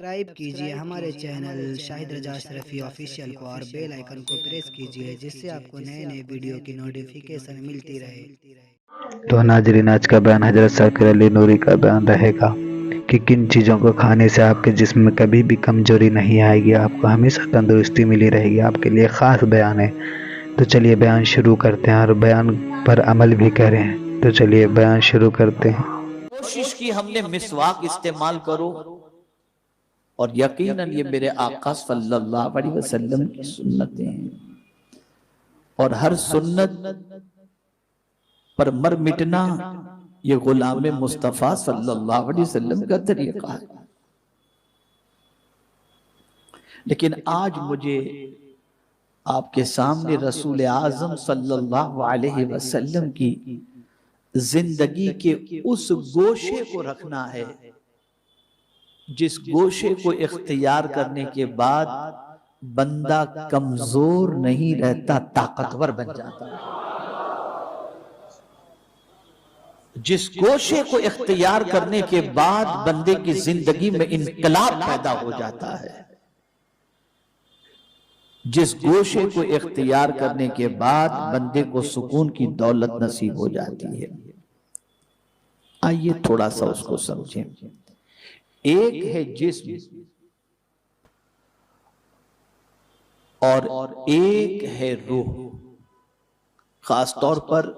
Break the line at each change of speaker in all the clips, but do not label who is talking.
Subscribe कीजिए हमारे channel Shahid रजा Ashrafi official को और बेल आइकन को प्रेस कीजिए जिससे आपको नए नए वीडियो की नोटिफिकेशन मिलती रहे।
तो नाजरीन, आज का बयान हजरत साकिर अली नूरी का बयान रहेगा कि किन चीज़ों को खाने से आपके जिस्म में कभी भी कमजोरी नहीं आएगी, आपको हमेशा तंदुरुस्ती मिली रहेगी। आपके लिए ख़ास बयान है। तो चलिए बयान शुरू करते हैं और बयान पर अमल भी करें। तो चलिए बयान शुरू करते हैं।
कोशिश की हमने मिसवाक इस्तेमाल करो, और यकीनन ये मेरे आका सल्लल्लाहु अलैहि वसल्लम की सुन्नतें हैं, और हर सुन्नत पर मर मिटना ये गुलाम मुस्तफ़ा सल्लल्लाहु अलैहि वसल्लम का तरीका है। लेकिन आज मुझे आपके सामने रसूल आज़म सल्लल्लाहु अलैहि वसल्लम की जिंदगी के उस गोशे को रखना है जिस गोशे को इख्तियार करने के बाद बंदा कमजोर नहीं रहता, ताकतवर बन जाता है। जिस गोशे को इख्तियार करने के बाद बंदे की जिंदगी में इनकलाब पैदा हो जाता है, जिस गोशे को इख्तियार करने के बाद बंदे को सुकून की दौलत नसीब हो जाती है। आइए थोड़ा सा उसको समझें। एक है जिस्म और एक है रूह। खास तौर पर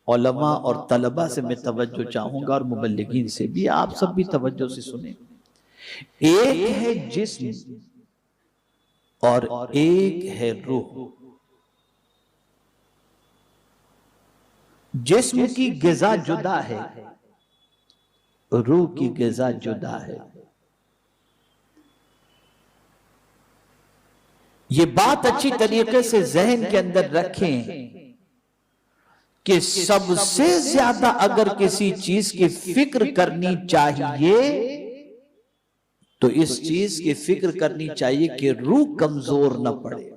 उलमा और तलबा से मैं तवज्जो चाहूंगा और मुबल्लिगीन से भी, आप सब भी तवज्जो से सुने। एक है जिस्म और एक है रूह। जिस्म की ग़िज़ा जुदा है, रूह की ग़िज़ा जुदा है। ये बात अच्छी तरीके से ज़हन के अंदर रखें कि सबसे ज्यादा अगर किसी चीज की फिक्र करनी चाहिए तो इस चीज की फिक्र करनी चाहिए कि रूह कमजोर न पड़े।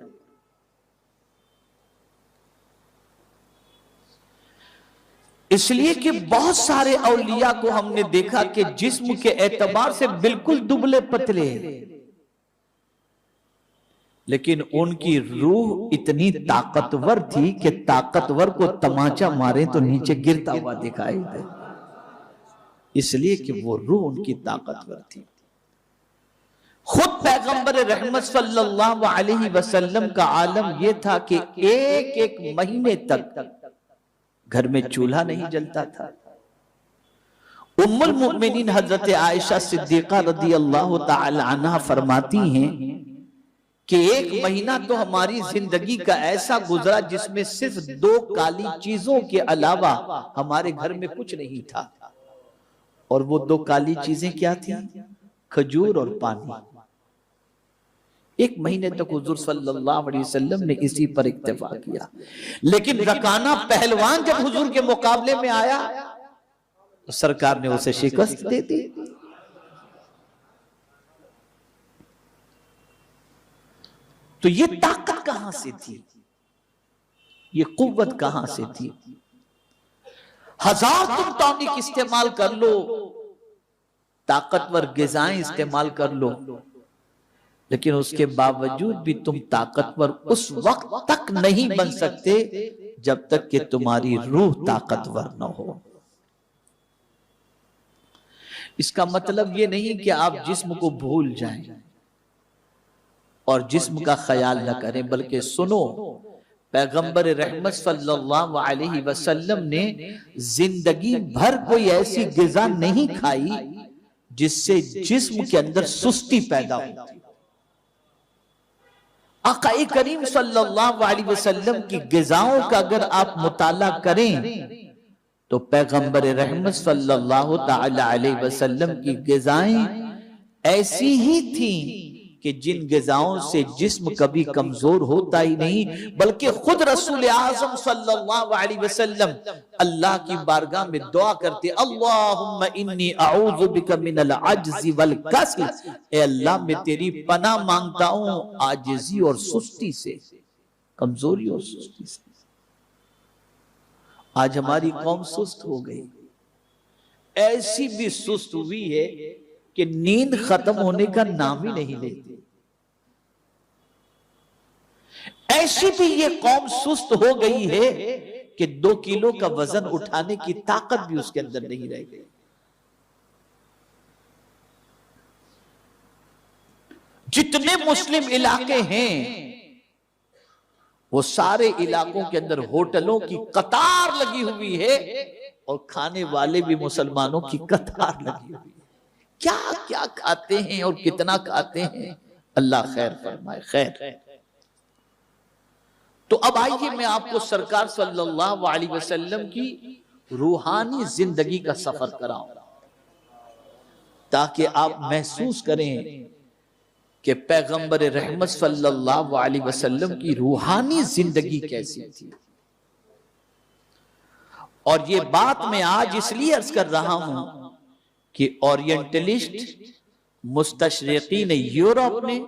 इसलिए कि बहुत सारे औलिया को हमने देखा कि जिस्म के एतबार से बिल्कुल दुबले पतले हैं, लेकिन उनकी रूह इतनी ताकतवर थी कि ताकतवर को तमाचा मारे तो नीचे गिरता हुआ दिखाई दे, इसलिए कि वो रूह उनकी ताकतवर थी। खुद पैगंबर रहमत सल्लल्लाहु अलैहि वसल्लम का आलम यह था कि एक एक महीने तक घर में चूल्हा नहीं जलता था। उम्मुल मुमिनीन हजरत आयशा सिद्दीका रदी अल्लाह तआला अन्हा फरमाती हैं कि एक महीना तो हमारी जिंदगी का ऐसा गुजरा जिसमें सिर्फ दो काली चीजों के अलावा हमारे घर में कुछ नहीं था। और वो दो काली चीजें क्या थी? खजूर और पानी। एक महीने तक हुजूर सल्लल्लाहु अलैहि वसल्लम ने इसी पर इक्तिफा किया। लेकिन रकाना पहलवान जब हुजूर के मुकाबले में आया तो सरकार ने उसे शिकस्त दे दी। तो ये ताकत कहां से थी? ये कुव्वत कहां से थी? हजार तुम टॉनिक इस्तेमाल कर लो, ताकतवर ग़िज़ाएं इस्तेमाल कर लो, लेकिन उसके बावजूद भी तुम ताकतवर उस वक्त तक नहीं बन सकते जब तक कि तुम्हारी रूह ताकतवर न हो। इसका मतलब ये नहीं कि आप जिस्म को भूल जाएं और जिस्म का ख्याल न करें, बल्कि सुनो, पैगंबर रहमत सल्लल्लाहु अलैहि वसल्लम ने जिंदगी भर कोई ऐसी ग़िज़ा नहीं खाई जिससे जिस्म के अंदर सुस्ती पैदा होती। आका करीम सल्लल्लाहु अलैहि वसल्लम की ग़िज़ाओं का अगर आप मुताला करें तो पैगंबर रहमत सल्लल्लाहु तआला अलैहि वसल्लम की ग़िज़ाएं ऐसी ही थी कि जिन ग़िज़ाओं से जिस्म कभी कमजोर होता ही नहीं, बल्कि खुद रसूल आज़म सल्लल्लाहु अलैहि वसल्लम अल्लाह की बारगाह में दुआ करते, अल्लाहुम्मा इन्नी अऊज़ु बिका मिनल अज्ज़ि वल कसल, ए अल्लाह मैं तेरी पनाह मांगता हूं आजिज़ी और सुस्ती से, कमजोरी और सुस्ती से। आज हमारी कौम सुस्त हो गई, ऐसी भी सुस्त हुई है कि नींद खत्म होने का नाम ही नहीं लेती। ऐसी भी ये कौम सुस्त हो गई है कि 2 किलो का वजन उठाने की ताकत भी उसके अंदर नहीं रह गई। जितने मुस्लिम इलाके हैं वो सारे इलाकों के अंदर होटलों की कतार लगी हुई है और खाने वाले भी मुसलमानों की कतार लगी हुई है। क्या क्या खाते हैं और कितना खाते हैं, अल्लाह खैर फरमाए। खैर, तो अब आइए मैं आपको सरकार सल्लल्लाहु अलैहि वसल्लम की रूहानी जिंदगी का सफर कराऊं, ताकि आप महसूस करें कि पैगंबर रहमत सल्लल्लाहु अलैहि वसल्लम की रूहानी जिंदगी कैसी थी। और ये बात मैं आज इसलिए अर्ज कर रहा हूं कि ओरिएंटलिस्ट मुस्तशरिकीन यूरोप ने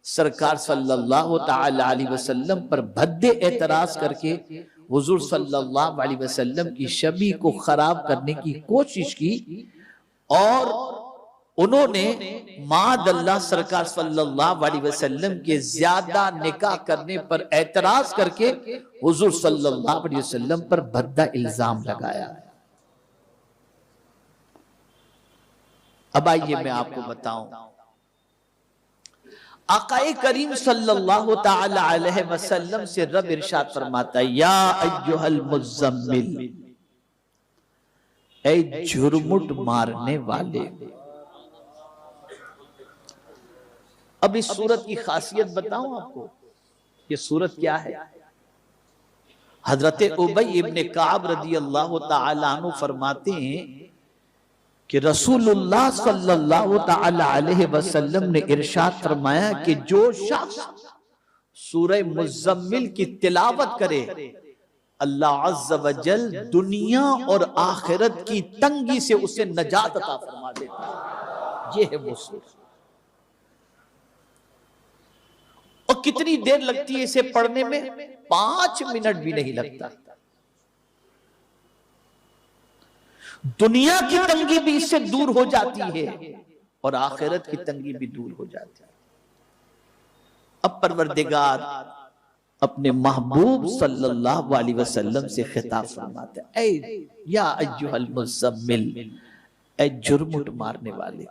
सरकार सल्लल्लाहु ताला अलैहि वसल्लम पर भद्दे एतराज करके हुजूर सल्लल्लाहु अलैहि वसल्लम की शबी को खराब करने की कोशिश की और उन्होंने मादअल्लाह सरकार सल्लल्लाहु अलैहि वसल्लम के ज्यादा निकाह करने पर एतराज करके हुजूर सल्लल्लाहु अलैहि वसल्लम पर भद्दा इल्जाम लगाया। अब आइए मैं आपको बताऊं, आकाए करीम सल्लल्लाहु ताला अलैहि वसल्लम से रब इरशाद फरमाता है, या अय्युहल मुज़्ज़म्मिल, ऐ झुरमुट मारने वाले। अब इस सूरत की खासियत बताऊं आपको, ये सूरत क्या है। हजरत उबई इब्ने काब रदी अल्लाह ताला अन्हु फरमाते हैं कि रसूलुल्लाह सल्लल्लाहु ताला अलैहि वसल्लम ने इरशाद फरमाया कि जो शख्स सूरह मुज़्ज़म्मिल की तिलावत करे, अल्लाह अज़्ज़ व जल दुनिया और आखिरत की तंगी से उसे नजात अता फरमा देता है। ये है वो सूरत। और कितनी देर लगती है इसे पढ़ने में? 5 मिनट भी नहीं लगता। दुनिया की तंगी भी इससे दूर हो जाती है और आखिरत की तंगी भी दूर हो जाती है। अब परवरदिगार अपने महबूब सल्लल्लाहु अलैहि वसल्लम से खिताब फरमाते हैं, ऐ या अय्युहल मुज़्ज़म्मिल, ऐ जुर्मुट मारने वाले।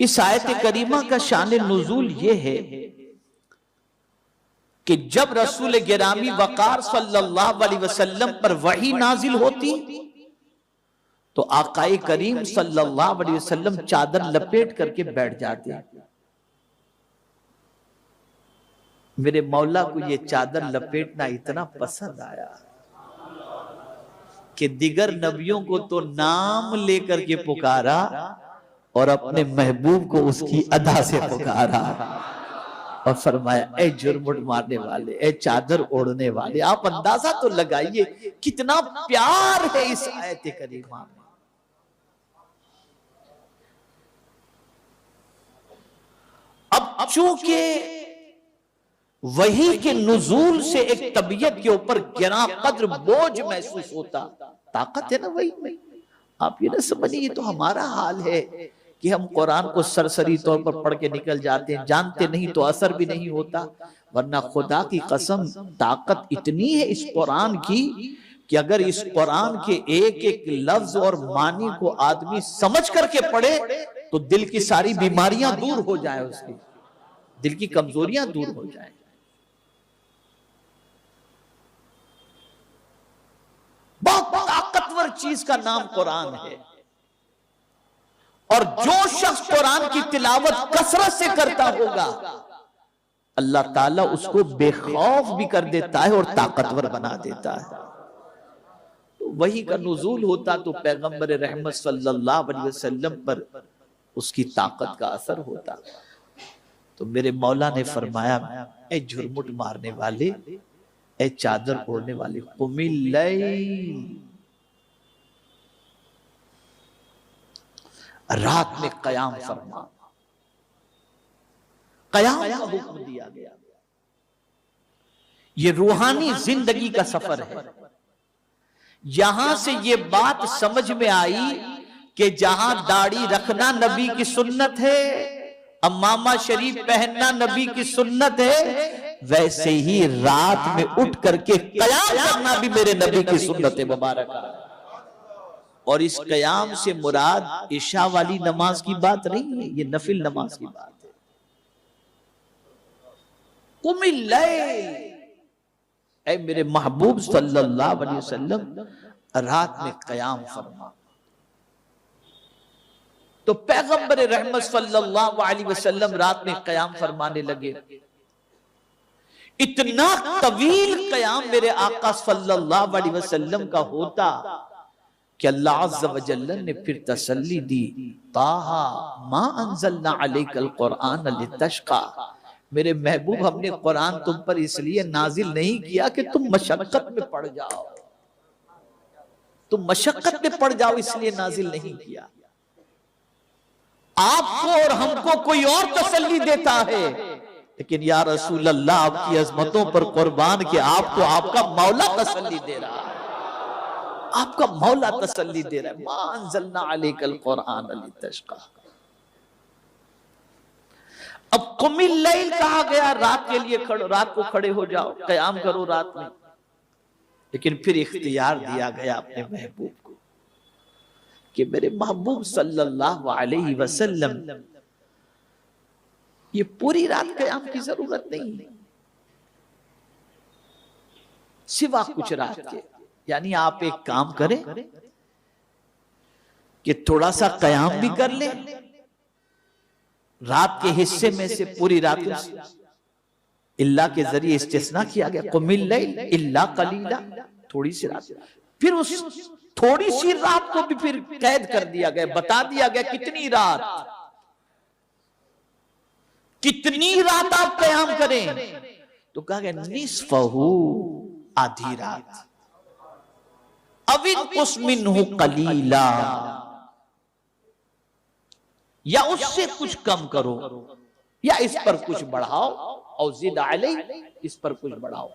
इस आयत करीमा का शान नुज़ूल ये है कि जब रसूल गिरामी वकार सल्लल्लाहु अलैहि वसल्लम पर वही नाजिल होती तो आकाए करीम सल्लल्लाहु अलैहि वसल्लम चादर लपेट करके बैठ जाते। मेरे मौला को ये चादर लपेटना इतना पसंद आया कि दिगर नबियों को तो नाम लेकर के पुकारा और अपने महबूब को उसकी अदा से पुकारा और फरमाया, ऐ जुर्मुट मारने वाले, ऐ चादर ओढ़ने वाले। आप अंदाजा तो लगाइए कितना प्यार है इस आयत करीमा में। अब चूंकि वही के नुज़ूल से एक तबीयत के ऊपर गिरा कद्र बोझ महसूस होता, ताकत है ना वही में। आप ये ना समझिए, ये तो हमारा हाल है कि हम कुरान को सरसरी तौर पर पढ़ के निकल जाते हैं, जानते नहीं तो असर भी नहीं होता। वरना खुदा की कसम ताकत इतनी है इस कुरान की कि अगर इस कुरान के एक एक लफ्ज और मानी को आदमी समझ करके पढ़े तो दिल की सारी बीमारियां दूर हो जाए, उसकी दिल की कमजोरियां दूर हो जाए। बहुत ताकतवर चीज का नाम कुरान है और जो शख्स कुरान की तिलावत कसरत से करता होगा अल्लाह ताला उसको बेखौफ भी कर देता है और ताकतवर बना देता है। तो वही का नुज़ूल होता तो पैगंबर रहमत सल्लल्लाहु अलैहि वसल्लम पर उसकी ताकत का असर होता। तो मेरे मौला ने फरमाया, ऐ झुरमुट मारने वाले, ऐ चादर ओढ़ने वाले, कुमिल लैल, रात में कयाम फरमा। कयाम का हुक्म दिया गया। ये रूहानी जिंदगी का सफर है। यहां से ये बात समझ में आई कि जहां दाढ़ी रखना नबी की सुन्नत है, अम्मामा शरीफ पहनना नबी की सुन्नत है, वैसे ही रात में उठ करके कयाम करना भी मेरे नबी की सुन्नत है मुबारक। और इस कयाम से मुराद इशा वाली नमाज की बात नहीं है, ये नफिल नमाज की बात है। कुमिल लैल, ऐ मेरे महबूब सल्लल्लाहु अलैहि वसल्लम रात में कयाम फरमा। तो पैगंबर रहमत सल्लल्लाहु अलैहि वसल्लम रात में कयाम फरमाने लगे। इतना तवील कयाम मेरे आका सल्लल्लाहु अलैहि वसल्लम का होता कि अल्लाह अज़्ज़ व जल्ल ने फिर तसल्ली दी, ताहा मा अंज़लना अलैकल कुरआन लितश्क़ा, मेरे महबूब हमने कुरान तुम पर इसलिए नाजिल नहीं किया कि तुम मशक्कत में पड़ जाओ, तुम मशक्कत में पड़ जाओ इसलिए नाजिल नहीं किया। आपको और हमको कोई और तसल्ली देता है, लेकिन या रसूल अल्लाह आपकी अजमतों पर कुर्बान कि आपको आपका मौला तसल्ली दे रहा है, आपका मौला तसल्ली दे रहा है। मा अंज़लना अलैकल कुरआन लितश्क़ा। अब कुमिल लैल कहा गया, रात के लिए रात को खड़े हो जाओ, कयाम करो रात में। लेकिन फिर इख्तियार दिया गया अपने महबूब को कि मेरे महबूब सल्लल्लाहु अलैहि वसल्लम ये पूरी रात कयाम की जरूरत नहीं है, सिवा कुछ रात के। यानी आप एक काम करें कि थोड़ा सा कयाम भी कर ले, रात के हिस्से में से पूरी रात इल्ला के जरिए इस्तिस्ना किया गया, कुमिल लैल इल्ला कलीला, थोड़ी सी रात। फिर उस थोड़ी सी रात को भी फिर कैद कर दिया गया, बता दिया गया कितनी रात, कितनी रात आप कयाम करें। तो कहा गया निस्फहू, आधी रात, अविनकुस मिन्हु कलीला, या उससे कुछ कम करो, या इस पर कुछ बढ़ाओ, और ज़िद अलैह, इस पर कुछ बढ़ाओ।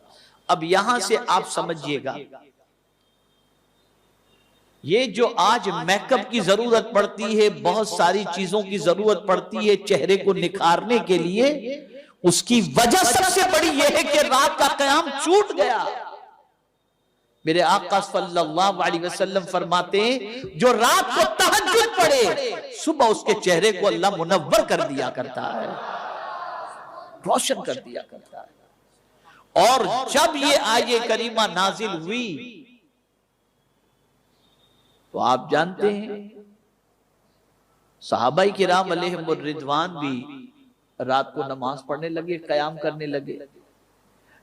अब यहां से आप समझिएगा, ये जो आज मेकअप की जरूरत पड़ती है, बहुत सारी चीजों की जरूरत पड़ती है चेहरे को निखारने के लिए, उसकी वजह सबसे बड़ी यह है कि रात का कयाम छूट गया। मेरे आका सल्लल्लाहु अलैहि वसल्लम फरमाते हैं, जो रात को तहज्जुद पढ़े, सुबह उसके चेहरे को अल्लाह मुनव्वर कर दिया करता है, रोशन कर दिया करता है। और जब ये आये करीमा नाजिल हुई तो आप जानते हैं सहाबाई किराम अलैहिमुर रिदवान भी रात को नमाज पढ़ने लगे, कयाम करने लगे।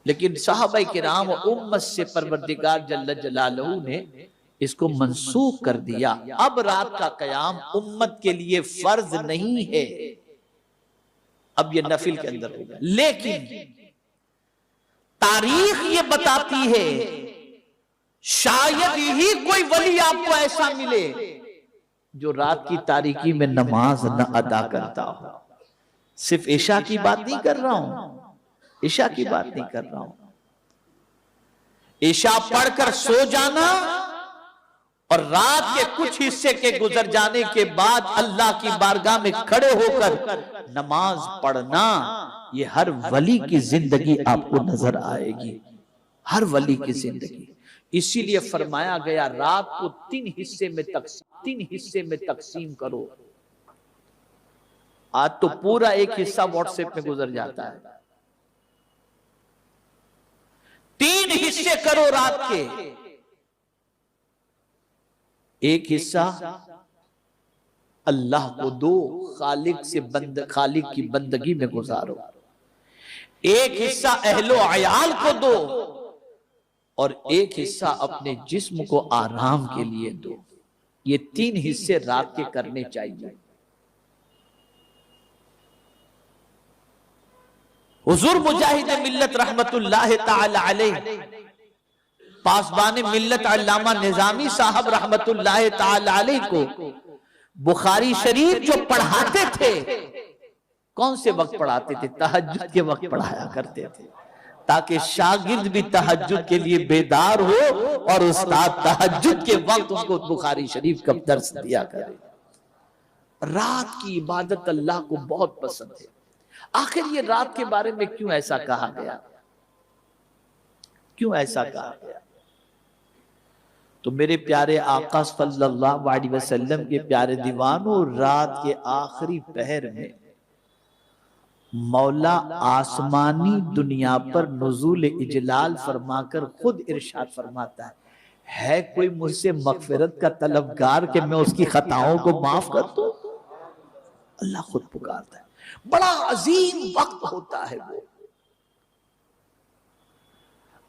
लेकिन सहाबाई किराम उम्मत से परवरदिगार जल्ल जलालहू ने इसको मंसूख कर दिया। अब रात का कयाम उम्मत के लिए फर्ज नहीं है, अब ये नफिल के अंदर होगा। लेकिन तारीख ये बताती है शायद ही कोई वली आपको ऐसा मिले जो रात की तारीकी में नमाज न अदा करता हो। सिर्फ इशा की बात नहीं कर रहा हूं, इशा की बात नहीं कर रहा हूं। इशा पढ़कर सो जाना और रात के कुछ हिस्से के गुजर जाने के बाद अल्लाह की बारगाह में खड़े होकर नमाज पढ़ना, ये हर वली की जिंदगी आपको नजर आएगी, हर वली की जिंदगी। इसीलिए फरमाया गया रात को तीन हिस्से में तकसीम करो। आज तो पूरा एक हिस्सा व्हाट्सएप में गुजर जाता है। 3 हिस्से करो रात के। एक हिस्सा अल्लाह को दो, खालिक की बंदगी में गुजारो। एक हिस्सा अहलो अयाल को दो और एक हिस्सा अपने जिस्म को आराम के लिए दो। ये 3 हिस्से रात के करने चाहिए। हुजूर मुजाहिद मिल्लत रहमतुल्लाह ताला अलैह, पासबान मिल्लत अल्लामा निजामी साहब रहमतुल्लाह ताला अलैह को बुखारी शरीफ जो पढ़ाते थे, कौन से वक्त पढ़ाते थे? तहज्जुद के वक्त पढ़ाया करते थे। ताकि शागिर्द भी तहज्जुद के लिए बेदार हो और उस्ताद तहज्जुद के वक्त उनको बुखारी शरीफ का दर्स दिया करे। रात की इबादत अल्लाह को बहुत पसंद है। आखिर ये रात के बारे में क्यों ऐसा कहा गया, क्यों ऐसा कहा गया? तो मेरे प्यारे आका सल्लल्लाहु अलैहि वसल्लम के प्यारे दीवानों, रात के आखिरी पहर में मौला आसमानी दुनिया पर नुज़ूल इजलाल फरमाकर खुद इरशाद फरमाता है कोई मुझसे मगफिरत का तलबगार कि मैं उसकी खताओं को माफ कर दूं? अल्लाह खुद पुकारता है। बड़ा अजीम वक्त होता है वो।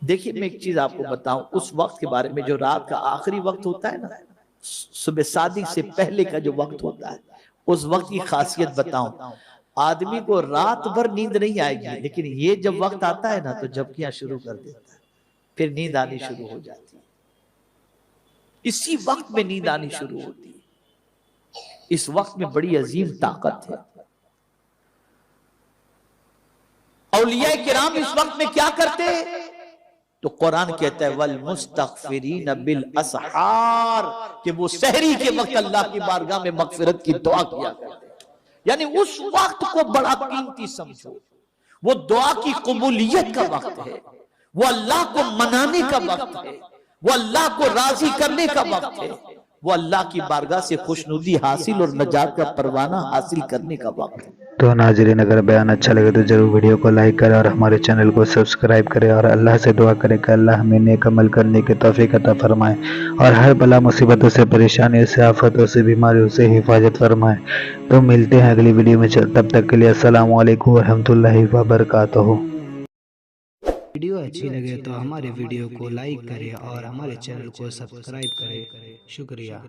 देखिए, मैं एक चीज आपको बताऊं, उस वक्त के बारे में जो रात का आखिरी वक्त होता है ना, सुबह सादिक से पहले का जो वक्त होता है, उस वक्त की खासियत बताऊं। आदमी को रात भर नींद नहीं आएगी, लेकिन ये जब वक्त आता है ना तो झपकियां शुरू कर देता है, फिर नींद आनी शुरू हो जाती है। इसी वक्त में नींद आनी शुरू होती है। इस वक्त में बड़ी अजीम ताकत है। औलिया किराम इस वक्त में क्या करते हैं? तो कुरान कहता है वल मुस्तगफिरीन बिल असहार, कि वो सहरी के वक्त अल्लाह की बारगाह में मगफिरत की दुआ किया करते। यानी उस वक्त को बड़ा कीमती समझो। वो दुआ की कबूलियत का वक्त है, वो अल्लाह को मनाने का वक्त है, वो अल्लाह को राजी करने का वक्त है, वो अल्लाह की बारगाह से खुशनुदी हासिल और नजात का परवाना हासिल करने का वक्त है।
तो नाज़रीन, अगर बयान अच्छा लगे तो जरूर वीडियो को लाइक करें और हमारे चैनल को सब्सक्राइब करें और अल्लाह से दुआ करें कि अल्लाह हमें नेक अमल करने की तौफीक अता फरमाए और हर बला मुसीबतों से, परेशानियों से, आफतों से, बीमारियों से हिफाजत फरमाए। तो मिलते हैं अगली वीडियो में, तब तक के लिए अस्सलामु अलैकुम वरहमतुल्लाहि वबरकातुहू।
वीडियो अच्छी लगे तो हमारे वीडियो को लाइक करें और हमारे चैनल को सब्सक्राइब करें। शुक्रिया।